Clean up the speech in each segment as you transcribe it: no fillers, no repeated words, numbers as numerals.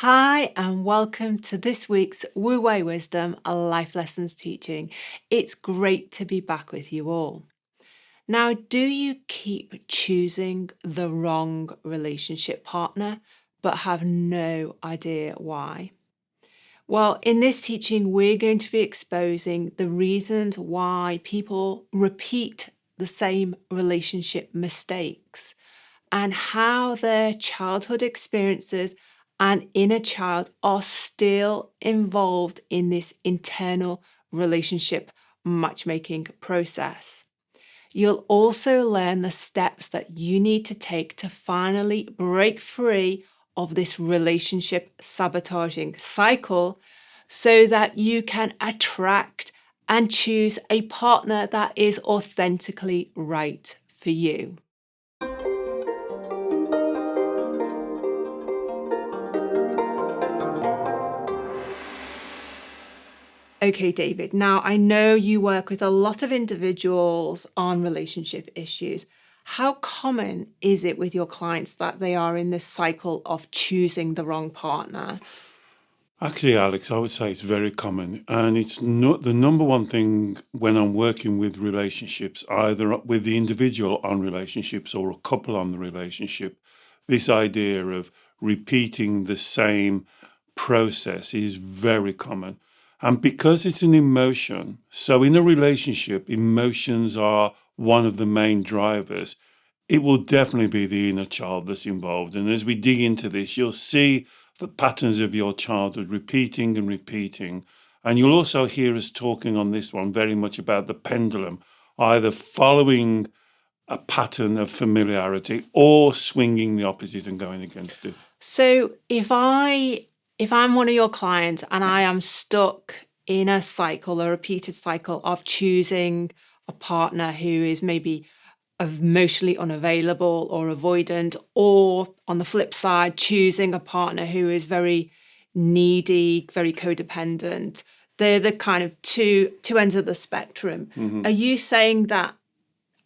Hi, and welcome to this week's Wu Wei Wisdom, a life lessons teaching. It's great to be back with you all. Now, do you keep choosing the wrong relationship partner, but have no idea why? Well, in this teaching, we're going to be exposing the reasons why people repeat the same relationship mistakes and how their childhood experiences and inner child are still involved in this internal relationship matchmaking process. You'll also learn the steps that you need to take to finally break free of this relationship sabotaging cycle so that you can attract and choose a partner that is authentically right for you. Okay, David. Now, I know you work with a lot of individuals on relationship issues. How common is it with your clients that they are in this cycle of choosing the wrong partner? Actually, Alex, I would say it's very common. And it's not the number one thing when I'm working with relationships, either with the individual on relationships or a couple on the relationship. This idea of repeating the same process is very common. And because it's an emotion, so in a relationship, emotions are one of the main drivers. It will definitely be the inner child that's involved. And as we dig into this, you'll see the patterns of your childhood repeating and repeating. And you'll also hear us talking on this one very much about the pendulum, either following a pattern of familiarity or swinging the opposite and going against it. So if I'm one of your clients and I am stuck in a cycle, a repeated cycle of choosing a partner who is maybe emotionally unavailable or avoidant, or on the flip side, choosing a partner who is very needy, very codependent. They're the kind of two ends of the spectrum. Are you saying that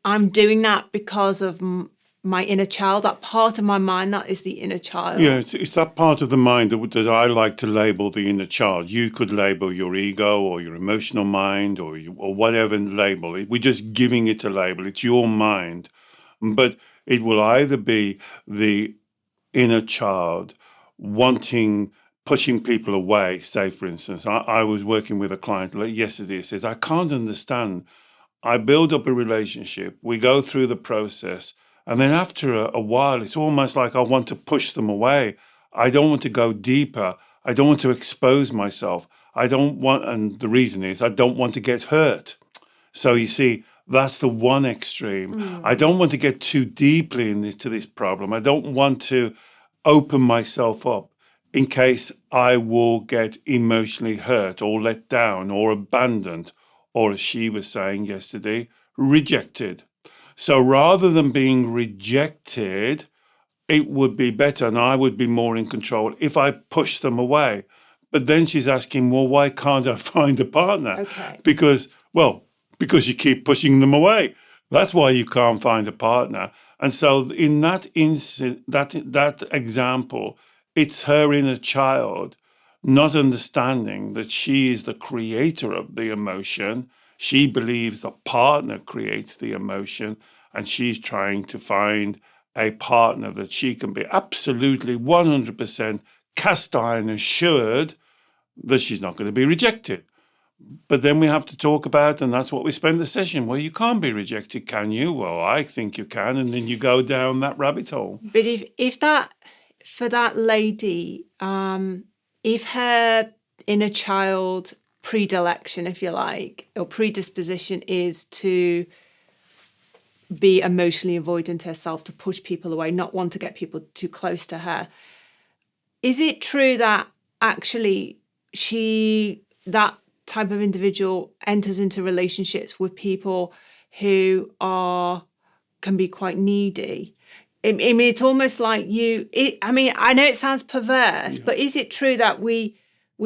I'm doing that because of my inner child, that part of my mind that is the inner child? Yeah, it's that part of the mind that I like to label the inner child. You could label your ego or your emotional mind or whatever label. We're just giving it a label. It's your mind. But it will either be the inner child wanting, pushing people away. Say, for instance, I was working with a client yesterday who says, I can't understand. I build up a relationship, we go through the process, and then after a while, it's almost like I want to push them away. I don't want to go deeper. I don't want to expose myself. I don't want, and the reason is I don't want to get hurt. So you see, that's the one extreme. I don't want to get too deeply into this problem. I don't want to open myself up in case I will get emotionally hurt or let down or abandoned, or as she was saying yesterday, rejected. So rather than being rejected, it would be better and I would be more in control if I push them away. But then she's asking, well, why can't I find a partner? Okay. Because you keep pushing them away. That's why you can't find a partner. And so in that that example, it's her inner child not understanding that she is the creator of the emotion. She believes the partner creates the emotion, and she's trying to find a partner that she can be absolutely 100% cast iron assured that she's not going to be rejected. But then we have to talk about, and that's what we spend the session. Well, you can't be rejected, can you? Well, I think you can. And then you go down that rabbit hole. But if that, for that lady, if her inner child predilection, if you like, or predisposition is to be emotionally avoidant herself, to push people away, not want to get people too close to her, is it true that actually that type of individual enters into relationships with people who can be quite needy? I mean, it's almost like I know it sounds perverse, but is it true that we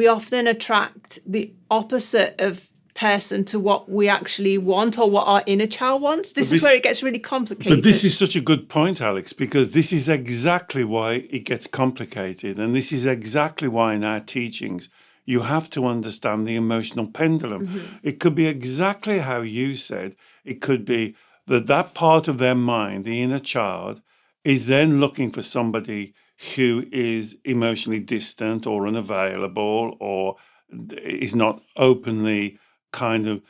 often attract the opposite of person to what we actually want or what our inner child wants. This is where it gets really complicated. But this is such a good point, Alex, because this is exactly why it gets complicated. And this is exactly why in our teachings, you have to understand the emotional pendulum. It could be exactly how you said. It could be that part of their mind, the inner child, is then looking for somebody who is emotionally distant or unavailable or is not openly kind of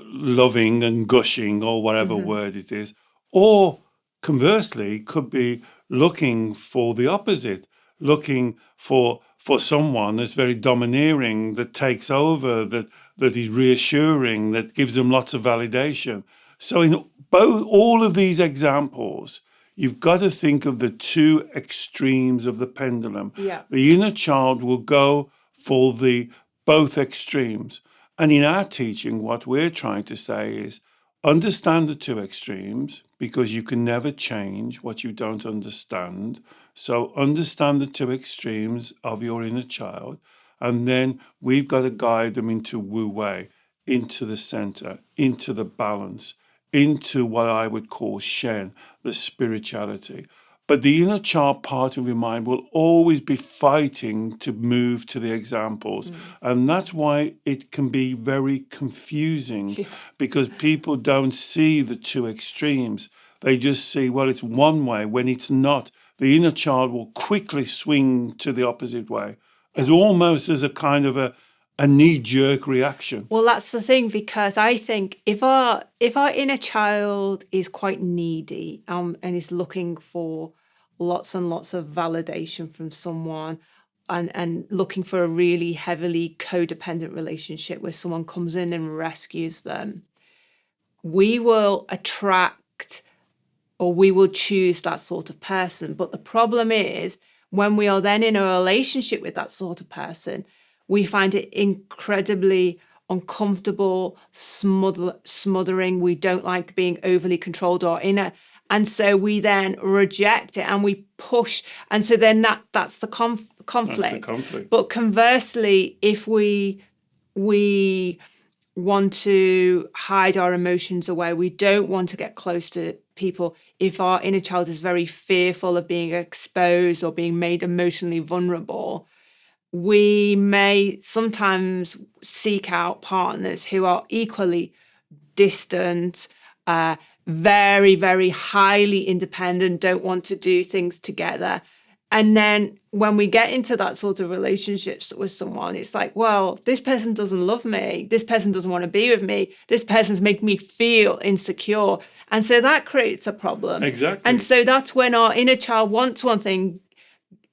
loving and gushing or whatever word it is. Or conversely, could be looking for the opposite, looking for someone that's very domineering, that takes over, that is reassuring, that gives them lots of validation. So in all of these examples, you've got to think of the two extremes of the pendulum. Yeah. The inner child will go for the both extremes. And in our teaching, what we're trying to say is understand the two extremes, because you can never change what you don't understand. So understand the two extremes of your inner child. And then we've got to guide them into Wu Wei, into the center, into the balance, into what I would call Shen, the spirituality. But the inner child part of your mind will always be fighting to move to the examples. And that's why it can be very confusing, because people don't see the two extremes. They just see, well, it's one way when it's not. The inner child will quickly swing to the opposite way, as almost as a kind of a knee-jerk reaction. Well, that's the thing, because I think if our inner child is quite needy and is looking for lots and lots of validation from someone and looking for a really heavily codependent relationship where someone comes in and rescues them, we will attract or we will choose that sort of person. But the problem is when we are then in a relationship with that sort of person, we find it incredibly uncomfortable, smothering. We don't like being overly controlled or inner. And so we then reject it and we push. And so then that's the conflict. That's the conflict. But conversely, if we want to hide our emotions away, we don't want to get close to people. If our inner child is very fearful of being exposed or being made emotionally vulnerable, we may sometimes seek out partners who are equally distant, very, very highly independent, don't want to do things together. And then when we get into that sort of relationships with someone, it's like, well, this person doesn't love me. This person doesn't want to be with me. This person's making me feel insecure. And so that creates a problem. Exactly. And so that's when our inner child wants one thing,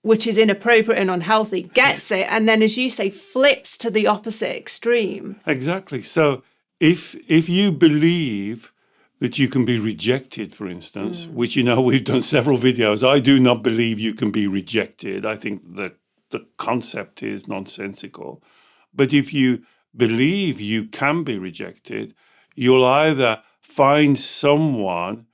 which is inappropriate and unhealthy, gets it, and then, as you say, flips to the opposite extreme. Exactly. So if you believe that you can be rejected, for instance, which, we've done several videos. I do not believe you can be rejected. I think that the concept is nonsensical. But if you believe you can be rejected, you'll either find someone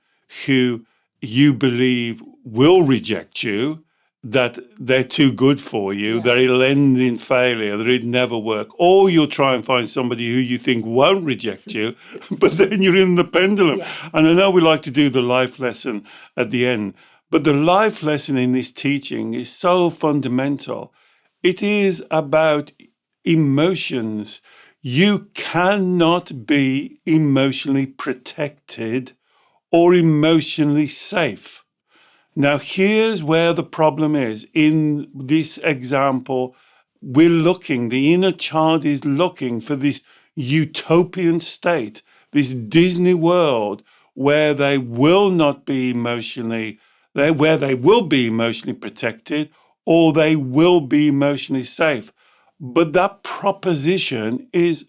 who you believe will reject you, that they're too good for you, that it'll end in failure, that it'd never work. Or you'll try and find somebody who you think won't reject you, but then you're in the pendulum. Yeah. And I know we like to do the life lesson at the end, but the life lesson in this teaching is so fundamental. It is about emotions. You cannot be emotionally protected or emotionally safe. Now, here's where the problem is. In this example, the inner child is looking for this utopian state, this Disney world where they will be emotionally protected or they will be emotionally safe. But that proposition is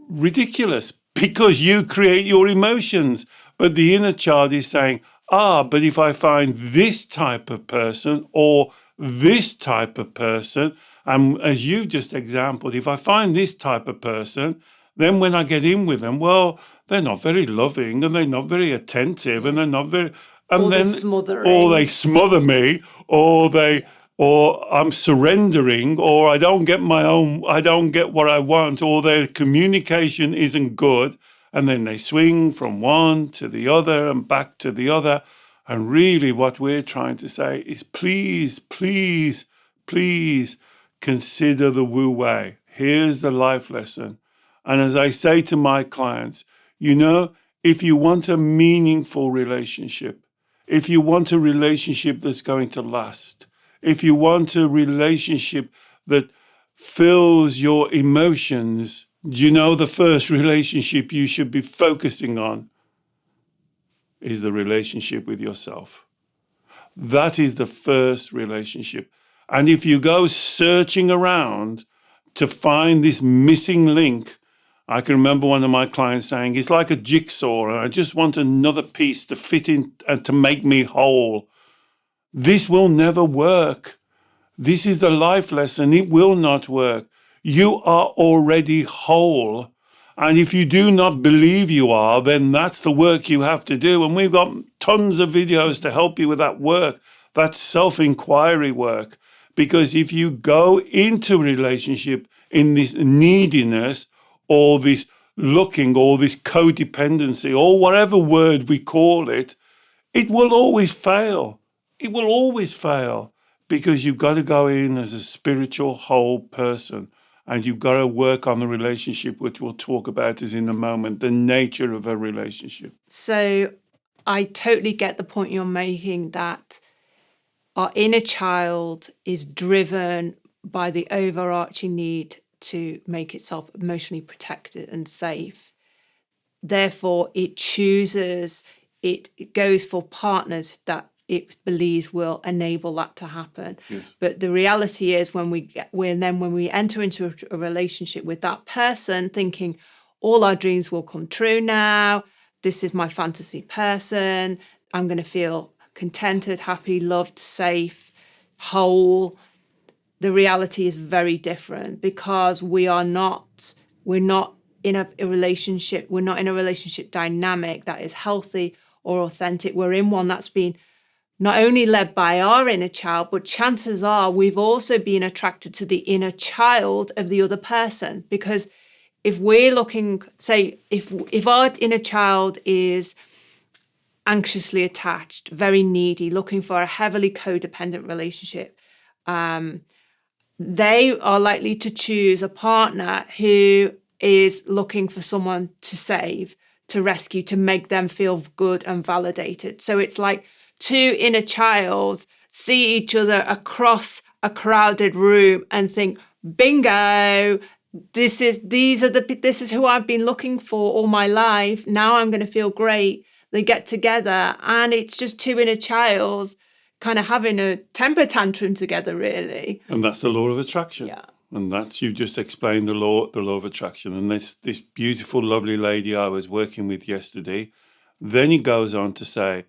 ridiculous because you create your emotions. But the inner child is saying, but if I find this type of person or this type of person, and as you just exampled, if I find this type of person, then when I get in with them, well, they're not very loving and they're not very attentive and they're not very, and Or then smothering. or they smother me, or or I'm surrendering, or I don't get what I want, or their communication isn't good. And then they swing from one to the other and back to the other. And really what we're trying to say is please, please, please consider the Wu Wei. Here's the life lesson. And as I say to my clients, if you want a meaningful relationship, if you want a relationship that's going to last, if you want a relationship that fills your emotions, the first relationship you should be focusing on is the relationship with yourself. That is the first relationship. And if you go searching around to find this missing link, I can remember one of my clients saying, it's like a jigsaw, and I just want another piece to fit in and to make me whole. This will never work. This is the life lesson. It will not work. You are already whole. And if you do not believe you are, then that's the work you have to do. And we've got tons of videos to help you with that work. That's self-inquiry work. Because if you go into a relationship in this neediness, or this looking, or this codependency, or whatever word we call it, it will always fail. It will always fail. Because you've got to go in as a spiritual whole person, and you've got to work on the relationship, which we'll talk about is in a moment, the nature of a relationship. So I totally get the point you're making, that our inner child is driven by the overarching need to make itself emotionally protected and safe. Therefore, it goes for partners that it believes will enable that to happen. Yes. But the reality is when we enter into a relationship with that person, thinking all our dreams will come true now, this is my fantasy person, I'm going to feel contented, happy, loved, safe, whole. The reality is very different, because we're not in a relationship, we're not in a relationship dynamic that is healthy or authentic. We're in one that's been not only led by our inner child, but chances are we've also been attracted to the inner child of the other person. Because if we're looking, say, if our inner child is anxiously attached, very needy, looking for a heavily codependent relationship, they are likely to choose a partner who is looking for someone to save, to rescue, to make them feel good and validated. So it's like two inner childs see each other across a crowded room and think, bingo, this is who I've been looking for all my life. Now I'm going to feel great. They get together, and it's just two inner childs kind of having a temper tantrum together, really. And that's the law of attraction. Yeah. And that's, you just explained the law of attraction. And this beautiful, lovely lady I was working with yesterday, then he goes on to say,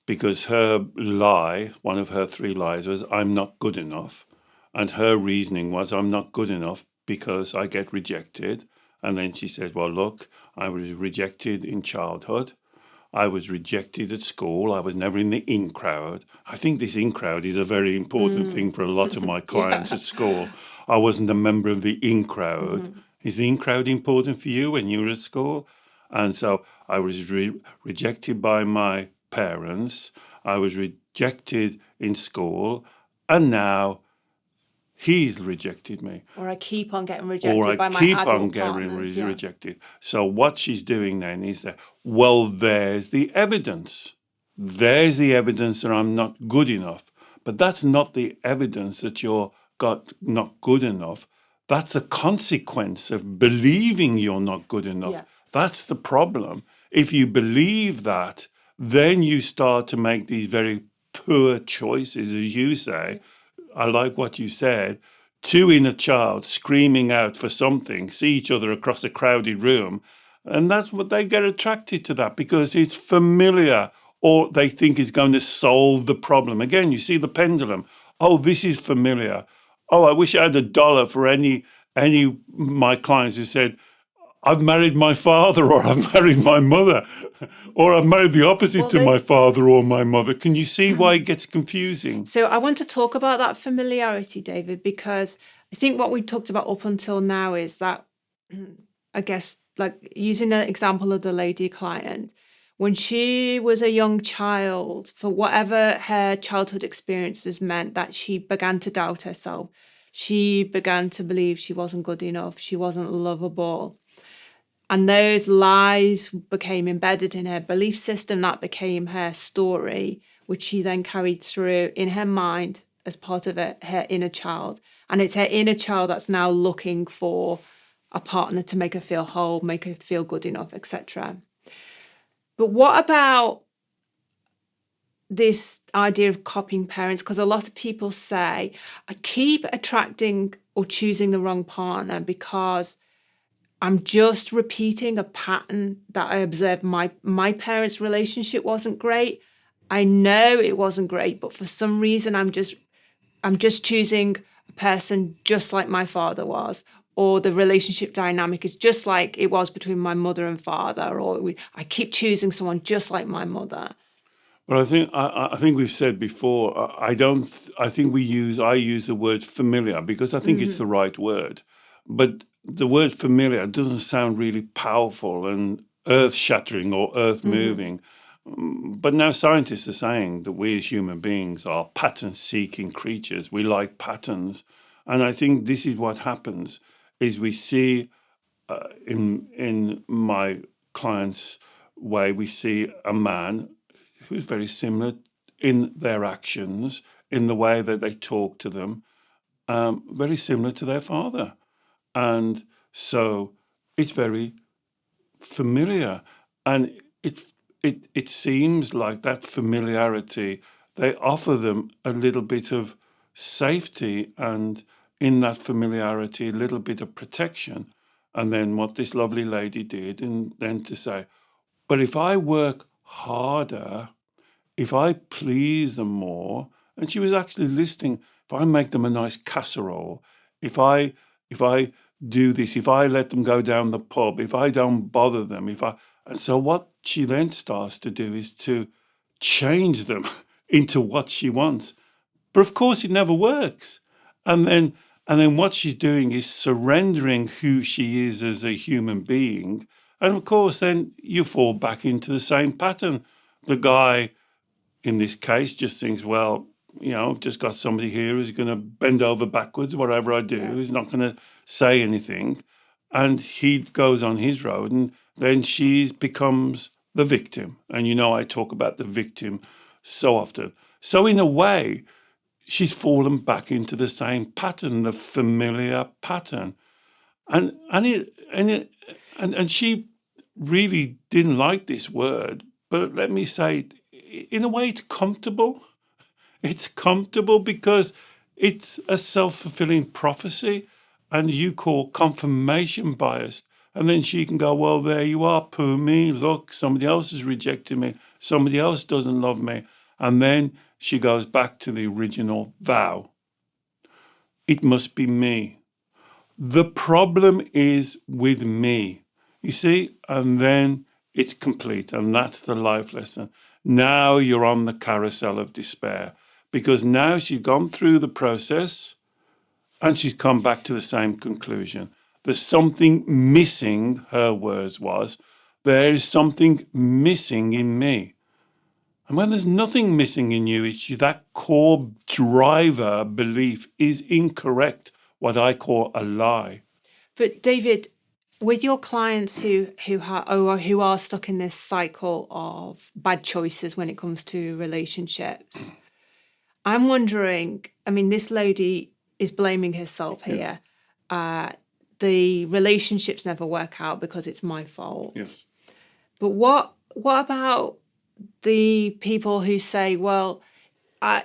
because her lie, one of her 3 lies was, I'm not good enough. And her reasoning was, I'm not good enough because I get rejected. And then she said, well, look, I was rejected in childhood. I was rejected at school. I was never in the in crowd. I think this in crowd is a very important thing for a lot of my clients at school. I wasn't a member of the in crowd. Is the in crowd important for you when you were at school? And so I was rejected by my parents. I was rejected in school. And now he's rejected me. Or I keep on getting rejected by my adult partners. Rejected. So what she's doing then is that, well, there's the evidence. There's the evidence that I'm not good enough. But that's not the evidence that you're not good enough. That's the consequence of believing you're not good enough. Yeah. That's the problem. If you believe that, then you start to make these very poor choices, as you say. I like what you said. 2 inner child screaming out for something, see each other across a crowded room, and that's what they get attracted to, that because it's familiar, or they think is going to solve the problem. Again, you see the pendulum. Oh, this is familiar. Oh, I wish I had $1 for any my clients who said, I've married my father, or I've married my mother, or I've married the opposite Well, to my father or my mother. Can you see why it gets confusing? So I want to talk about that familiarity, David, because I think what we talked about up until now is that, I guess, like using the example of the lady client, when she was a young child, for whatever her childhood experiences meant, that she began to doubt herself. She began to believe she wasn't good enough. She wasn't lovable. And those lies became embedded in her belief system. That became her story, which she then carried through in her mind as part of her inner child. And it's her inner child that's now looking for a partner to make her feel whole, make her feel good enough, etc. But what about this idea of copying parents? Because a lot of people say, I keep attracting or choosing the wrong partner because I'm just repeating a pattern that I observed. My parents' relationship wasn't great. I know it wasn't great, but for some reason I'm just choosing a person just like my father was, or the relationship dynamic is just like it was between my mother and father, or I keep choosing someone just like my mother. Well, I think we've said before. I don't. I think I use the word familiar because I think it's the right word, but the word familiar doesn't sound really powerful and earth-shattering or earth-moving. But now scientists are saying that we as human beings are pattern-seeking creatures. We like patterns, and I think this is what happens: is we see in my client's way, we see a man who's very similar in their actions, in the way that they talk to them, very similar to their father. And so it's very familiar. And it seems like that familiarity, they offer them a little bit of safety, and in that familiarity, a little bit of protection. And then what this lovely lady did, and then to say, but if I work harder, if I please them more, and she was actually listening, if I make them a nice casserole, if I do this, if I let them go down the pub, if I don't bother them, and so what she then starts to do is to change them into what she wants. But of course it never works. And then what she's doing is surrendering who she is as a human being. And of course then you fall back into the same pattern. The guy in this case just thinks, well, I've just got somebody here who's going to bend over backwards, whatever I do, who's not going to say anything. And he goes on his road, and then she becomes the victim. And I talk about the victim so often. So in a way, she's fallen back into the same pattern, the familiar pattern. And she really didn't like this word, but let me say, in a way, it's comfortable. It's comfortable because it's a self-fulfilling prophecy, and you call confirmation bias. And then she can go, well, there you are, poo me. Look, somebody else has rejected me. Somebody else doesn't love me. And then she goes back to the original vow. It must be me. The problem is with me. You see, and then it's complete. And that's the life lesson. Now you're on the carousel of despair, because now she's gone through the process and she's come back to the same conclusion. There's something missing, her words was, there is something missing in me. And when there's nothing missing in you, it's that core driver belief is incorrect, what I call a lie. But David, with your clients who are stuck in this cycle of bad choices when it comes to relationships, I'm wondering, I mean, this lady is blaming herself here. Yes. The relationships never work out because it's my fault. Yes. But what about the people who say, well, I'm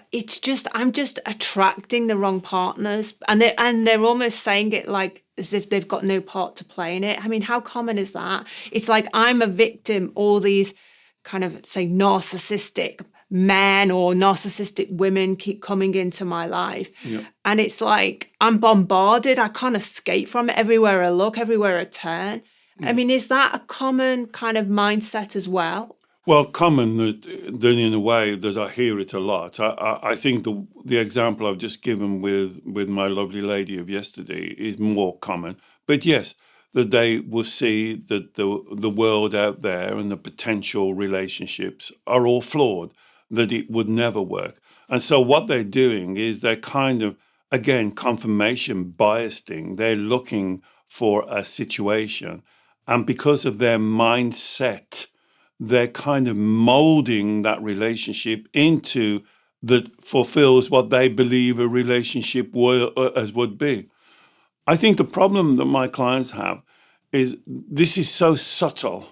just attracting the wrong partners, and they're almost saying it like as if they've got no part to play in it. I mean, how common is that? It's like I'm a victim. All these kind of say narcissistic men or narcissistic women keep coming into my life, and it's like I'm bombarded. I can't escape from it everywhere I look, everywhere I turn. I mean, is that a common kind of mindset as well? Well, common that in a way that I hear it a lot. I think the example I've just given with my lovely lady of yesterday is more common. But yes, that they will see that the world out there and the potential relationships are all flawed, that it would never work. And so what they're doing is they're kind of, again, confirmation biasing. They're looking for a situation. And because of their mindset, they're kind of molding that relationship into that fulfills what they believe a relationship would be. I think the problem that my clients have is this is so subtle.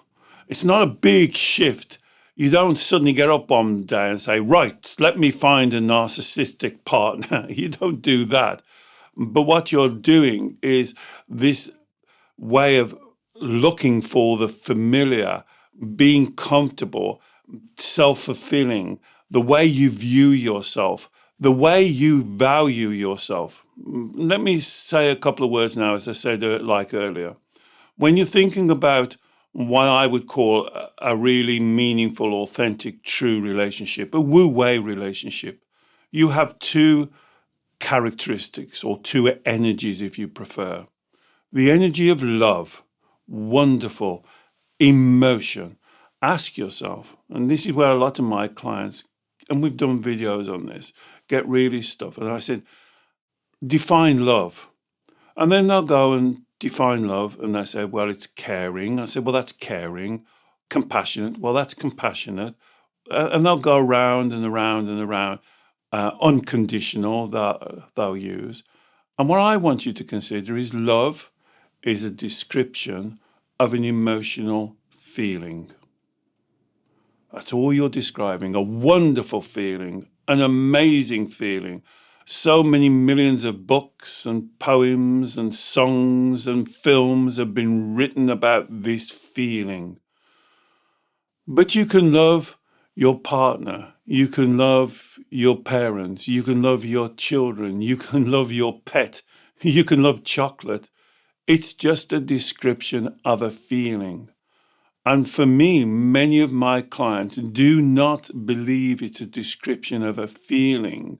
It's not a big shift. You don't suddenly get up one day and say, right, let me find a narcissistic partner. You don't do that. But what you're doing is this way of looking for the familiar, being comfortable, self-fulfilling, the way you view yourself, the way you value yourself. Let me say a couple of words now, as I said like earlier. When you're thinking about what I would call a really meaningful, authentic, true relationship, a Wu Wei relationship, you have two characteristics or two energies, if you prefer. The energy of love, wonderful, emotion. Ask yourself, and this is where a lot of my clients, and we've done videos on this, get really stuff. And I said, define love. And then they'll go and define love, and they say, well, it's caring. I said, well, that's caring. Compassionate. Well, that's compassionate. And they'll go around and around and around. Unconditional, they'll use. And what I want you to consider is love is a description of an emotional feeling. That's all you're describing, a wonderful feeling, an amazing feeling. So many millions of books and poems and songs and films have been written about this feeling. But you can love your partner, you can love your parents, you can love your children, you can love your pet, you can love chocolate. It's just a description of a feeling. And for me, many of my clients do not believe it's a description of a feeling.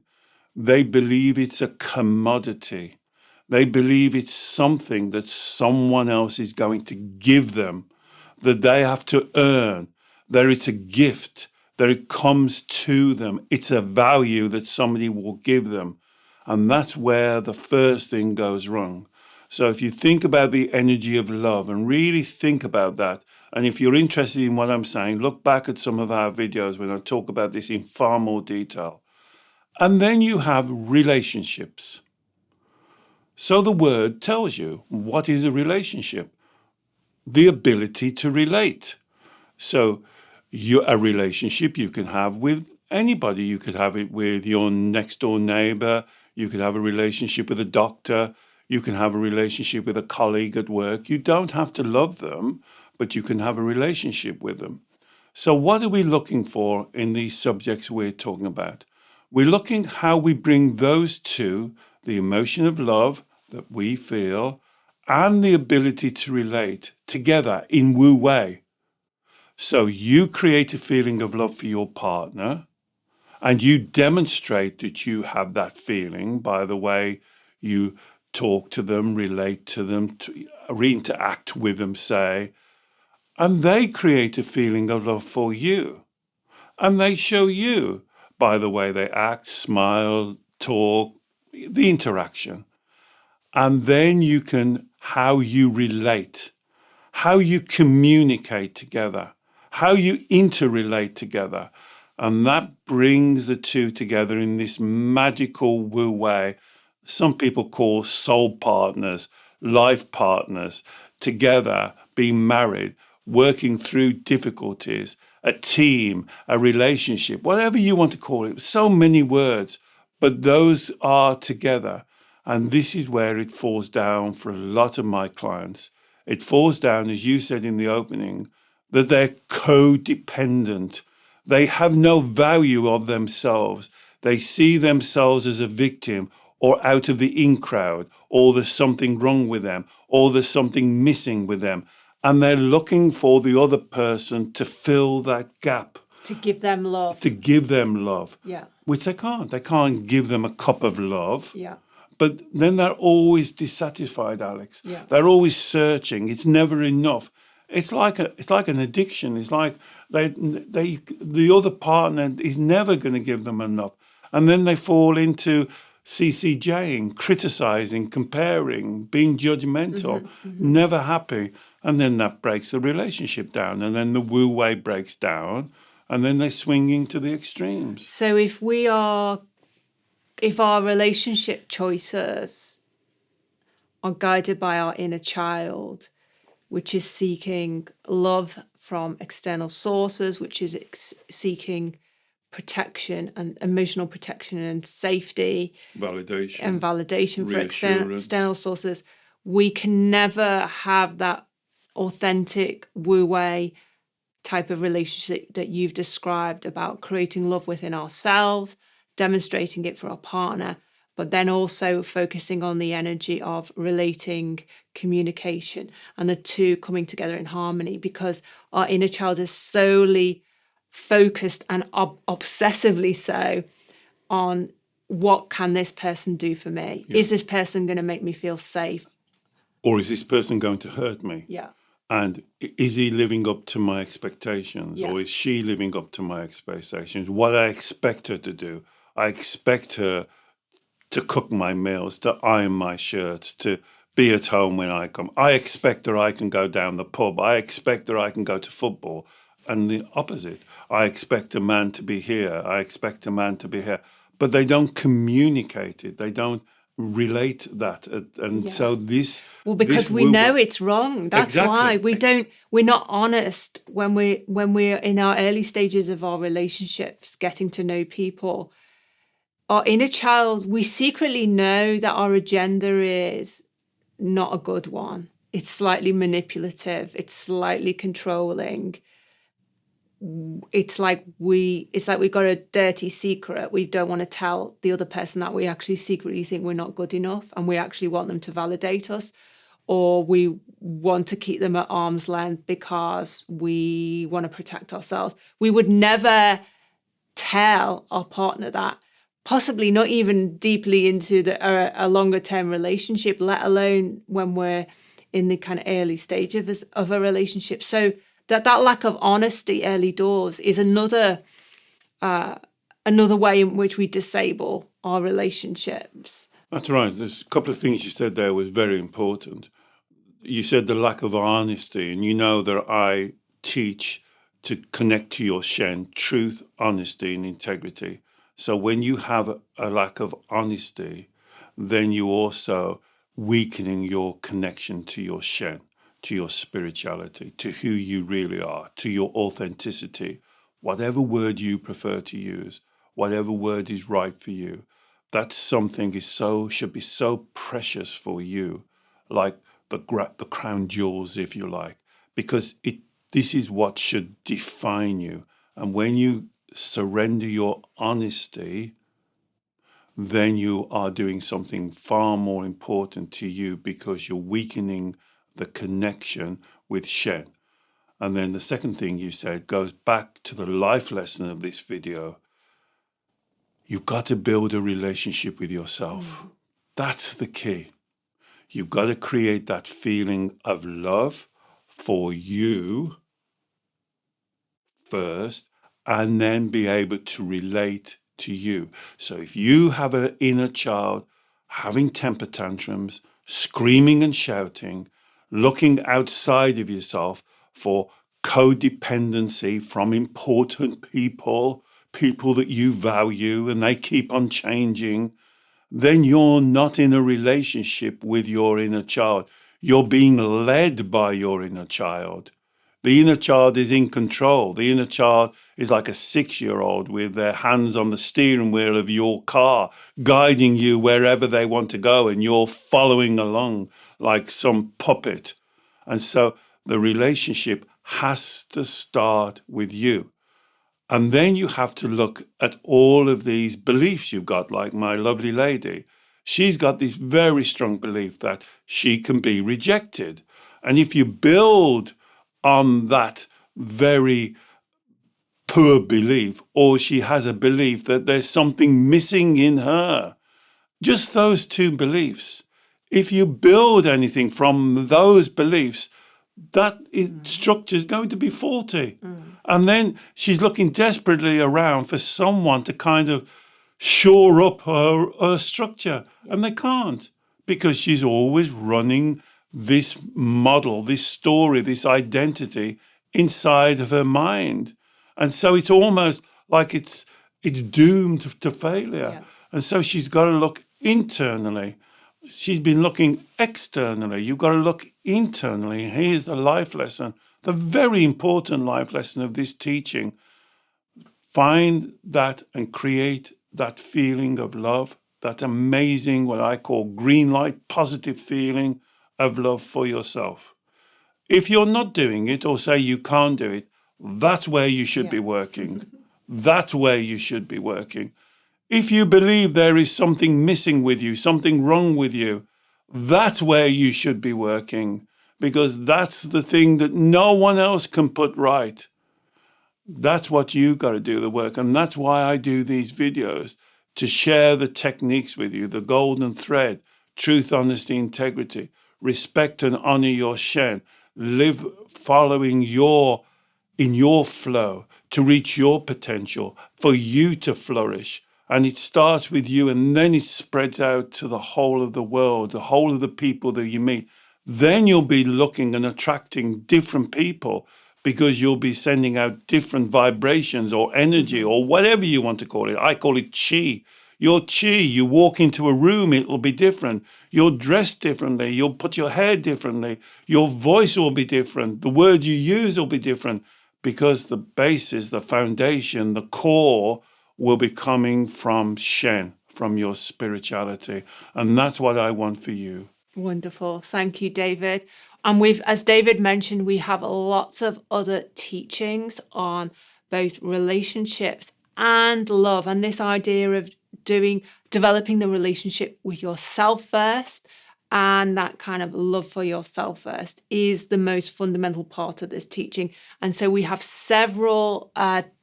They believe it's a commodity. They believe it's something that someone else is going to give them, that they have to earn, that it's a gift, that it comes to them. It's a value that somebody will give them. And that's where the first thing goes wrong. So if you think about the energy of love and really think about that, and if you're interested in what I'm saying, look back at some of our videos when I talk about this in far more detail. And then you have relationships. So the word tells you what is a relationship? The ability to relate. So a relationship you can have with anybody. You could have it with your next door neighbor. You could have a relationship with a doctor. You can have a relationship with a colleague at work. You don't have to love them, but you can have a relationship with them. So what are we looking for in these subjects we're talking about? We're looking how we bring those two, the emotion of love that we feel and the ability to relate together in Wu Wei. So you create a feeling of love for your partner and you demonstrate that you have that feeling by the way you talk to them, relate to them, interact with them, say, and they create a feeling of love for you. And they show you by the way they act, smile, talk, the interaction. And then you can, how you relate, how you communicate together, how you interrelate together. And that brings the two together in this magical Wu way. Some people call soul partners, life partners, together, being married, working through difficulties, a team, a relationship, whatever you want to call it. So many words, but those are together. And this is where it falls down for a lot of my clients. It falls down, as you said in the opening, that they're codependent. They have no value of themselves. They see themselves as a victim or out of the in crowd, or there's something wrong with them, or there's something missing with them. and they're looking for the other person to fill that gap, To give them love. to give them love, Yeah. which they can't. They can't give them a cup of love. Yeah. But then they're always dissatisfied, Alex. Yeah. They're always searching. It's never enough. It's like an addiction. It's like the other partner is never going to give them enough, and then they fall into CCJing, criticizing, comparing, being judgmental, never happy, and then that breaks the relationship down, and then the Wu Wei breaks down, and then they swing into the extremes. So if our relationship choices are guided by our inner child, which is seeking love from external sources, which is seeking protection and emotional protection and safety, Validation. for external sources, we can never have that authentic Wu Wei type of relationship that you've described about creating love within ourselves, demonstrating it for our partner, but then also focusing on the energy of relating, communication, and the two coming together in harmony, because our inner child is solely focused and obsessively so on what can this person do for me? Yeah. Is this person going to make me feel safe? Or is this person going to hurt me? Yeah. And is he living up to my expectations? Yeah. Or is she living up to my expectations? What I expect her to do. I expect her to cook my meals, to iron my shirts, to be at home when I come. I expect her I can go down the pub. I expect her I can go to football. And the opposite. I expect a man to be here. I expect a man to be here. But they don't communicate it. They don't relate that. And so this... Well, because we know it's wrong. That's why we're not honest when we're in our early stages of our relationships, getting to know people. Our inner child, we secretly know that our agenda is not a good one. It's slightly manipulative. It's slightly controlling. It's like we've got a dirty secret. We don't want to tell the other person that we actually secretly think we're not good enough, and we actually want them to validate us, or we want to keep them at arm's length because we want to protect ourselves. We would never tell our partner that, possibly not even deeply into a longer term relationship, let alone when we're in the kind of early stage of a relationship. So that lack of honesty early doors is another way in which we disable our relationships. That's right. There's a couple of things you said there was very important. You said the lack of honesty, and you know that I teach to connect to your Shen, truth, honesty, and integrity. So when you have a lack of honesty, then you also weakening your connection to your Shen, to your spirituality, to who you really are, to your authenticity, whatever word you prefer to use, whatever word is right for you. That something should be so precious for you, like the crown jewels, if you like, because this is what should define you. And when you surrender your honesty, then you are doing something far more important to you, because you're weakening the connection with Shen. And then the second thing you said goes back to the life lesson of this video. You've got to build a relationship with yourself. That's the key. You've got to create that feeling of love for you first, and then be able to relate to you. So if you have an inner child having temper tantrums, screaming and shouting, looking outside of yourself for codependency from important people that you value, and they keep on changing, then you're not in a relationship with your inner child. You're being led by your inner child. The inner child is in control. The inner child is like a 6-year-old with their hands on the steering wheel of your car, guiding you wherever they want to go, and you're following along like some puppet. And so the relationship has to start with you. And then you have to look at all of these beliefs you've got, like my lovely lady. She's got this very strong belief that she can be rejected. And if you build on that very poor belief, or she has a belief that there's something missing in her, just those two beliefs, if you build anything from those beliefs, that structure is going to be faulty. And then she's looking desperately around for someone to kind of shore up her structure. And they can't, because she's always running this model, this story, this identity inside of her mind. And so it's almost like it's doomed to failure. Yeah. And so she's got to look internally. She's been looking externally. You've got to look internally. And here's the life lesson, the very important life lesson of this teaching. Find that and create that feeling of love, that amazing, what I call green light, positive feeling of love for yourself. If you're not doing it, or say you can't do it, that's where you should be working. That's where you should be working. If you believe there is something missing with you, something wrong with you, that's where you should be working, because that's the thing that no one else can put right. That's what you've got to do the work. And that's why I do these videos, to share the techniques with you, the golden thread, truth, honesty, integrity, respect and honor your Shen, live following in your flow to reach your potential, for you to flourish. And it starts with you, and then it spreads out to the whole of the world, the whole of the people that you meet. Then you'll be looking and attracting different people, because you'll be sending out different vibrations or energy or whatever you want to call it. I call it chi. Your chi, you walk into a room, it'll be different. You'll dress differently. You'll put your hair differently. Your voice will be different. The words you use will be different, because the basis, the foundation, the core will be coming from Shen, from your spirituality. And that's what I want for you. Wonderful. Thank you, David. And as David mentioned, we have lots of other teachings on both relationships and love. And this idea of developing the relationship with yourself first, and that kind of love for yourself first, is the most fundamental part of this teaching. And so we have several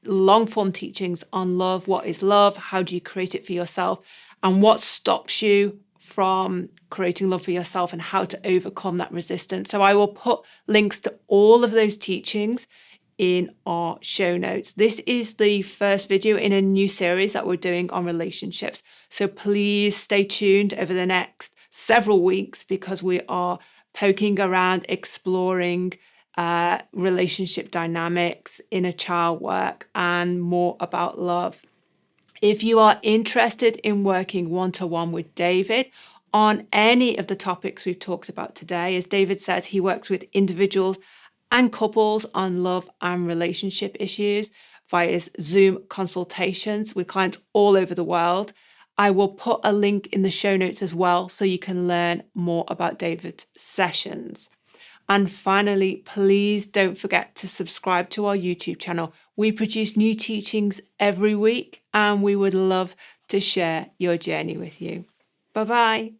long form teachings on love. What is love? How do you create it for yourself? And what stops you from creating love for yourself, and how to overcome that resistance. So I will put links to all of those teachings in our show notes. This is the first video in a new series that we're doing on relationships. So please stay tuned over the next several weeks, because we are poking around, exploring relationship dynamics, inner child work, and more about love. If you are interested in working one-to-one with David on any of the topics we've talked about today, as David says, he works with individuals and couples on love and relationship issues via his Zoom consultations with clients all over the world. I will put a link in the show notes as well, so you can learn more about David's sessions. And finally, please don't forget to subscribe to our YouTube channel. We produce new teachings every week, and we would love to share your journey with you. Bye-bye.